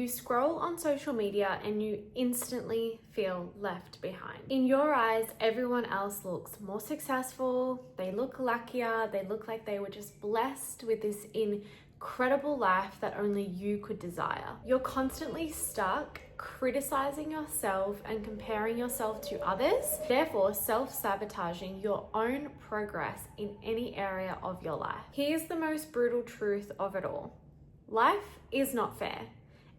You scroll on social media and you instantly feel left behind. In your eyes, everyone else looks more successful, they look luckier, they look like they were just blessed with this incredible life that only you could desire. You're constantly stuck criticizing yourself and comparing yourself to others, therefore self-sabotaging your own progress in any area of your life. Here's the most brutal truth of it all. Life is not fair.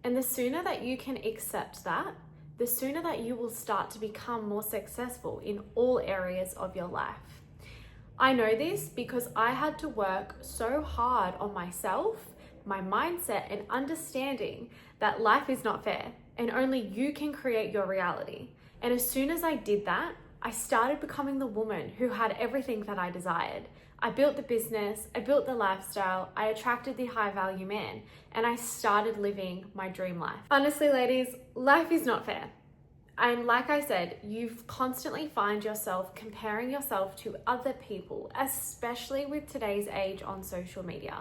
And the sooner that you can accept that, the sooner that you will start to become more successful in all areas of your life. I know this because I had to work so hard on myself, my mindset, and understanding that life is not fair and only you can create your reality. And as soon as I did that, I started becoming the woman who had everything that I desired. I built the business, I built the lifestyle, I attracted the high value man, and I started living my dream life. Honestly, ladies, life is not fair. And like I said, you constantly find yourself comparing yourself to other people, especially with today's age on social media.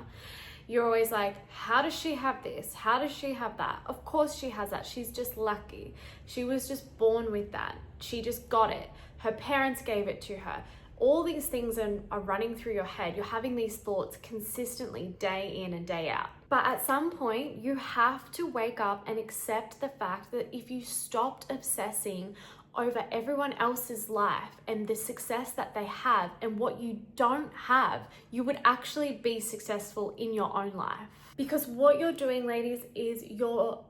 You're always like, how does she have this? How does she have that? Of course she has that. She's just lucky. She was just born with that. She just got it. Her parents gave it to her. All these things are running through your head. You're having these thoughts consistently day in and day out. But at some point, you have to wake up and accept the fact that if you stopped obsessing over everyone else's life and the success that they have and what you don't have, you would actually be successful in your own life. Because what you're doing, ladies, is you're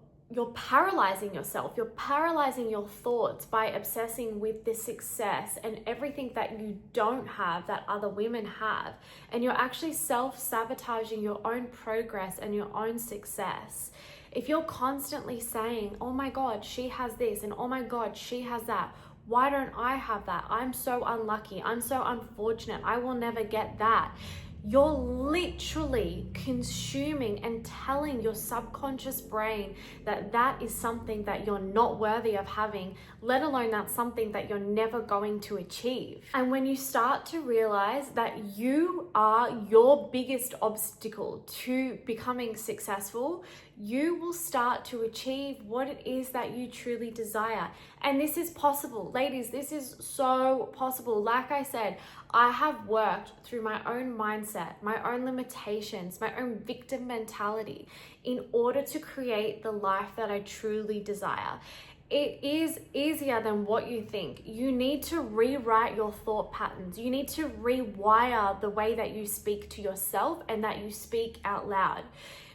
paralyzing yourself. You're paralyzing your thoughts by obsessing with the success and everything that you don't have that other women have. And you're actually self-sabotaging your own progress and your own success. If you're constantly saying, oh my God, she has this, and oh my God, she has that, why don't I have that? I'm so unlucky. I'm so unfortunate. I will never get that. You're literally consuming and telling your subconscious brain that that is something that you're not worthy of having, let alone that's something that you're never going to achieve. And when you start to realize that you are your biggest obstacle to becoming successful, you will start to achieve what it is that you truly desire. And this is possible. Ladies, this is so possible. Like I said, I have worked through my own mindset, my own limitations, my own victim mentality in order to create the life that I truly desire. It is easier than what you think. You need to rewrite your thought patterns. You need to rewire the way that you speak to yourself and that you speak out loud.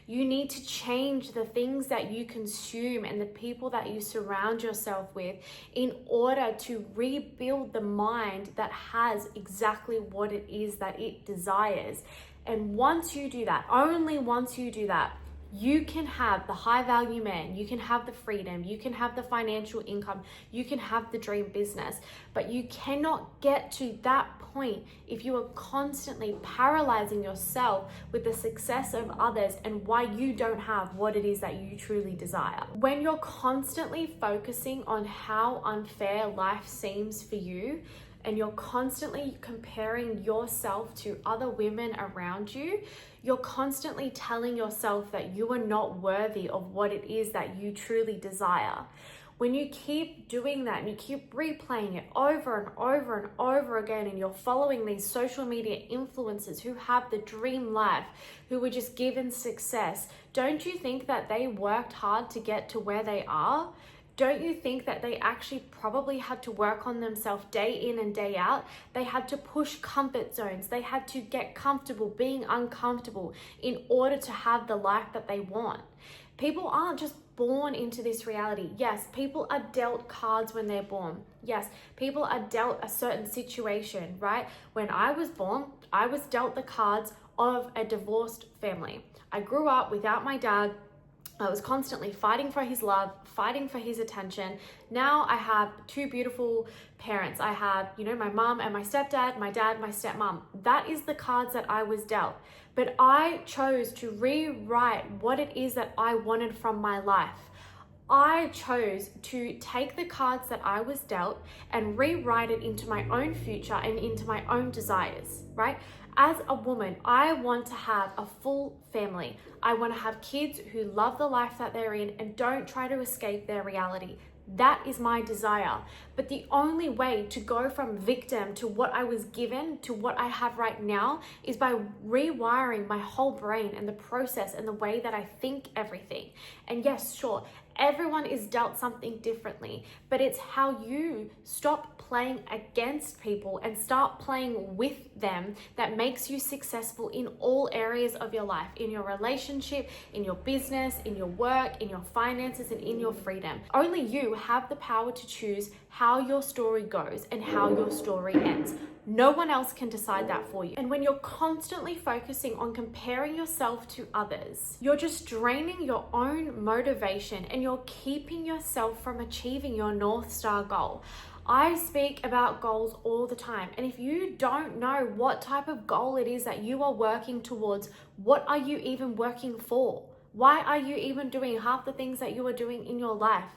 You need to change the things that you consume and the people that you surround yourself with in order to rebuild the mind that has exactly what it is that it desires. And once you do that, only once you do that, you can have the high value man, you can have the freedom, you can have the financial income, you can have the dream business, but you cannot get to that point if you are constantly paralyzing yourself with the success of others and why you don't have what it is that you truly desire. When you're constantly focusing on how unfair life seems for you, and you're constantly comparing yourself to other women around you, you're constantly telling yourself that you are not worthy of what it is that you truly desire. When you keep doing that and you keep replaying it over and over and over again, and you're following these social media influencers who have the dream life, who were just given success, don't you think that they worked hard to get to where they are? Don't you think that they actually probably had to work on themselves day in and day out? They had to push comfort zones. They had to get comfortable being uncomfortable in order to have the life that they want. People aren't just born into this reality. Yes, people are dealt cards when they're born. Yes, people are dealt a certain situation, right? When I was born, I was dealt the cards of a divorced family. I grew up without my dad. I was constantly fighting for his love, fighting for his attention. Now I have two beautiful parents. I have, my mom and my stepdad, my dad, my stepmom. That is the cards that I was dealt. But I chose to rewrite what it is that I wanted from my life. I chose to take the cards that I was dealt and rewrite it into my own future and into my own desires, right? As a woman, I want to have a full family. I want to have kids who love the life that they're in and don't try to escape their reality. That is my desire. But the only way to go from victim to what I was given to what I have right now is by rewiring my whole brain and the process and the way that I think everything. And yes, sure, everyone is dealt something differently, but it's how you stop playing against people and start playing with them that makes you successful in all areas of your life, in your relationship, in your business, in your work, in your finances, and in your freedom. Only you have the power to choose how your story goes and how your story ends. No one else can decide that for you. And when you're constantly focusing on comparing yourself to others, you're just draining your own motivation and you're keeping yourself from achieving your North Star goal. I speak about goals all the time. And if you don't know what type of goal it is that you are working towards, what are you even working for? Why are you even doing half the things that you are doing in your life?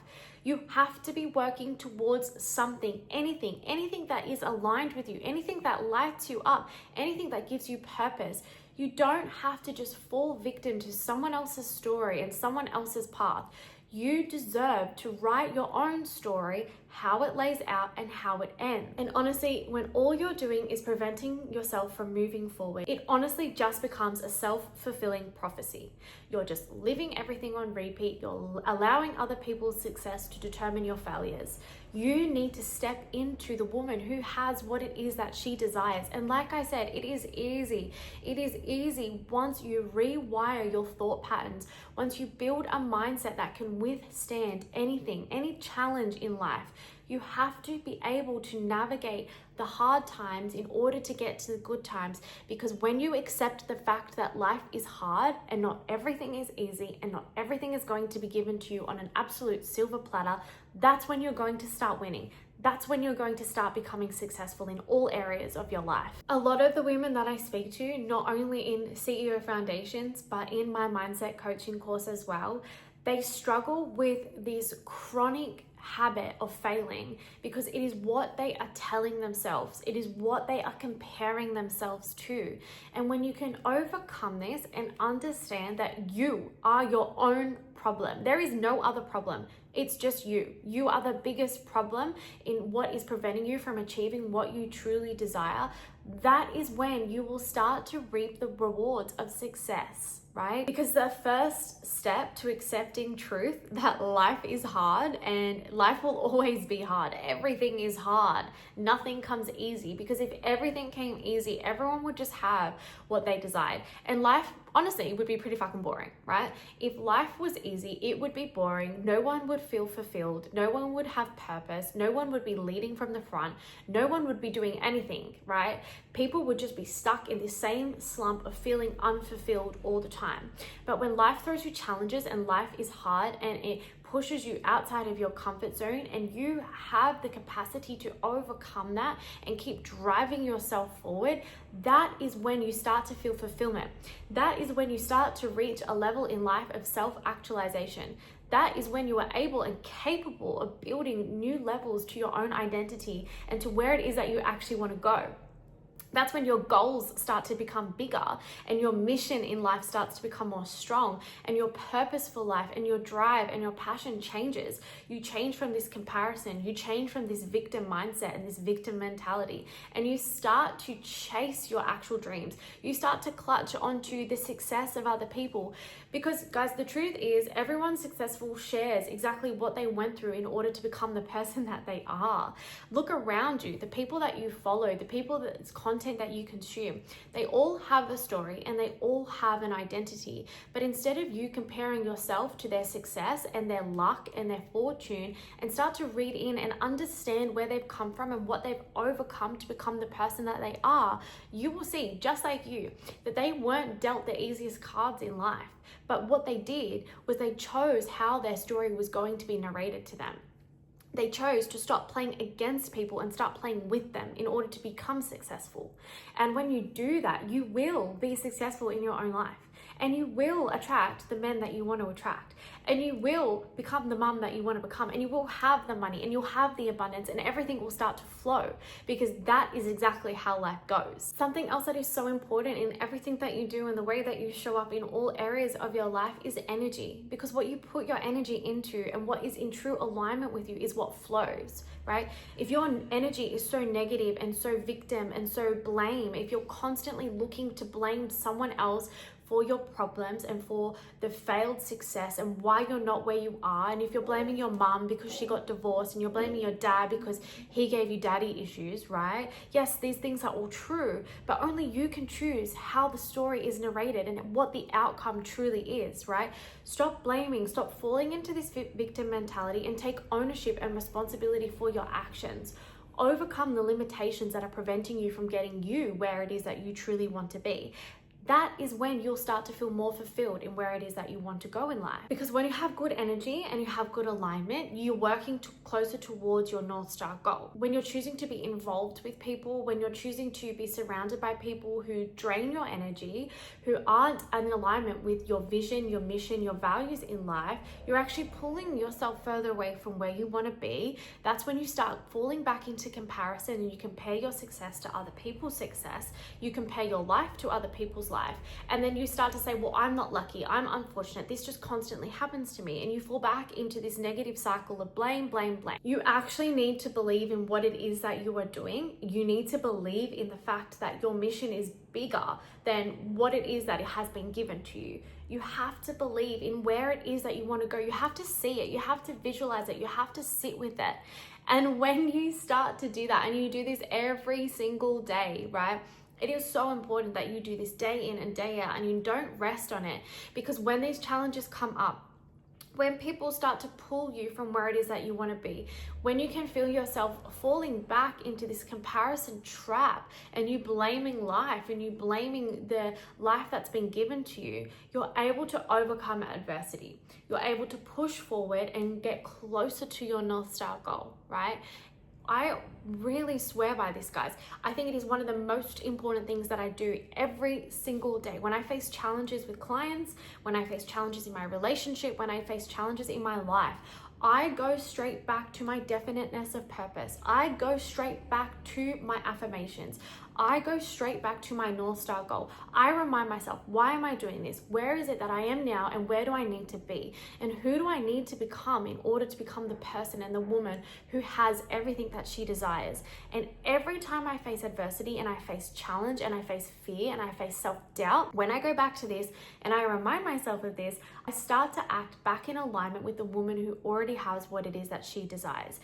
You have to be working towards something, anything that is aligned with you, anything that lights you up, anything that gives you purpose. You don't have to just fall victim to someone else's story and someone else's path. You deserve to write your own story, how it lays out and how it ends. And honestly, when all you're doing is preventing yourself from moving forward, it honestly just becomes a self-fulfilling prophecy. You're just living everything on repeat. You're allowing other people's success to determine your failures. You need to step into the woman who has what it is that she desires. And like I said, it is easy. It is easy once you rewire your thought patterns, once you build a mindset that can withstand anything, any challenge in life. You have to be able to navigate the hard times in order to get to the good times, because when you accept the fact that life is hard and not everything is easy and not everything is going to be given to you on an absolute silver platter, that's when you're going to start winning. That's when you're going to start becoming successful in all areas of your life. A lot of the women that I speak to, not only in CEO Foundations, but in my mindset coaching course as well, they struggle with this chronic habit of failing because it is what they are telling themselves. It is what they are comparing themselves to. And when you can overcome this and understand that you are your own problem, there is no other problem. It's just you. You are the biggest problem in what is preventing you from achieving what you truly desire. That is when you will start to reap the rewards of success, right? Because the first step to accepting truth that life is hard, and life will always be hard. Everything is hard. Nothing comes easy, because if everything came easy, everyone would just have what they desired. And life, honestly, would be pretty fucking boring, right? If life was easy, it would be boring. No one would feel fulfilled. No one would have purpose. No one would be leading from the front. No one would be doing anything, right? People would just be stuck in the same slump of feeling unfulfilled all the time. But when life throws you challenges and life is hard and it pushes you outside of your comfort zone and you have the capacity to overcome that and keep driving yourself forward, that is when you start to feel fulfillment. That is when you start to reach a level in life of self-actualization. That is when you are able and capable of building new levels to your own identity and to where it is that you actually want to go. That's when your goals start to become bigger and your mission in life starts to become more strong, and your purpose for life and your drive and your passion changes. You change from this comparison, you change from this victim mindset and this victim mentality, and you start to chase your actual dreams. You start to clutch onto the success of other people, because guys, the truth is everyone successful shares exactly what they went through in order to become the person that they are. Look around you, the people that you follow, the people that's content that you consume, they all have a story and they all have an identity. But instead of you comparing yourself to their success and their luck and their fortune, and start to read in and understand where they've come from and what they've overcome to become the person that they are, you will see, just like you, that they weren't dealt the easiest cards in life. But what they did was they chose how their story was going to be narrated to them. They chose to stop playing against people and start playing with them in order to become successful. And when you do that, you will be successful in your own life. and you will attract the men that you want to attract, and you will become the mum that you want to become, and you will have the money and you'll have the abundance, and everything will start to flow, because that is exactly how life goes. Something else that is so important in everything that you do and the way that you show up in all areas of your life is energy, because what you put your energy into and what is in true alignment with you is what flows, right? If your energy is so negative and so victim and so blame, if you're constantly looking to blame someone else for your problems and for the failed success and why you're not where you are, and if you're blaming your mum because she got divorced and you're blaming your dad because he gave you daddy issues, right? Yes, these things are all true, but only you can choose how the story is narrated and what the outcome truly is, right? Stop blaming, stop falling into this victim mentality, and take ownership and responsibility for your actions. Overcome the limitations that are preventing you from getting you where it is that you truly want to be. That is when you'll start to feel more fulfilled in where it is that you want to go in life. Because when you have good energy and you have good alignment, you're working closer towards your North Star goal. When you're choosing to be involved with people, when you're choosing to be surrounded by people who drain your energy, who aren't in alignment with your vision, your mission, your values in life, you're actually pulling yourself further away from where you want to be. That's when you start falling back into comparison, and you compare your success to other people's success. You compare your life to other people's life, and then you start to say, well, I'm not lucky, I'm unfortunate, this just constantly happens to me, and you fall back into this negative cycle of blame. You actually need to believe in what it is that you are doing. You need to believe in the fact that your mission is bigger than what it is that it has been given to you. You have to believe in where it is that you want to go. You have to see it, you have to visualize it, you have to sit with it. And when you start to do that, and you do this every single day, right? It is so important that you do this day in and day out, and you don't rest on it, because when these challenges come up, when people start to pull you from where it is that you want to be, when you can feel yourself falling back into this comparison trap, and you blaming life and you blaming the life that's been given to you, you're able to overcome adversity. You're able to push forward and get closer to your North Star goal, right? I really swear by this, guys. I think it is one of the most important things that I do every single day. When I face challenges with clients, when I face challenges in my relationship, when I face challenges in my life, I go straight back to my definiteness of purpose. I go straight back to my affirmations. I go straight back to my North Star goal. I remind myself, why am I doing this? Where is it that I am now, and where do I need to be? And who do I need to become in order to become the person and the woman who has everything that she desires? And every time I face adversity, and I face challenge, and I face fear, and I face self-doubt, when I go back to this and I remind myself of this, I start to act back in alignment with the woman who already has what it is that she desires.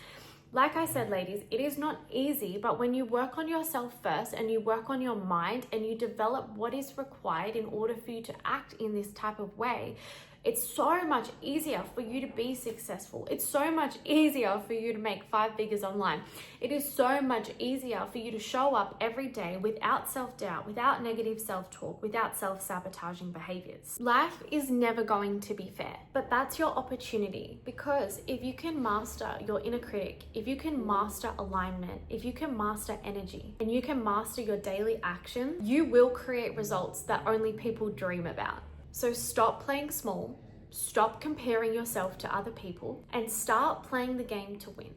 Like I said, ladies, it is not easy, but when you work on yourself first, and you work on your mind, and you develop what is required in order for you to act in this type of way, it's so much easier for you to be successful. It's so much easier for you to make 5 figures online. It is so much easier for you to show up every day without self-doubt, without negative self-talk, without self-sabotaging behaviors. Life is never going to be fair, but that's your opportunity, because if you can master your inner critic, if you can master alignment, if you can master energy, and you can master your daily action, you will create results that only people dream about. So stop playing small, stop comparing yourself to other people, and start playing the game to win.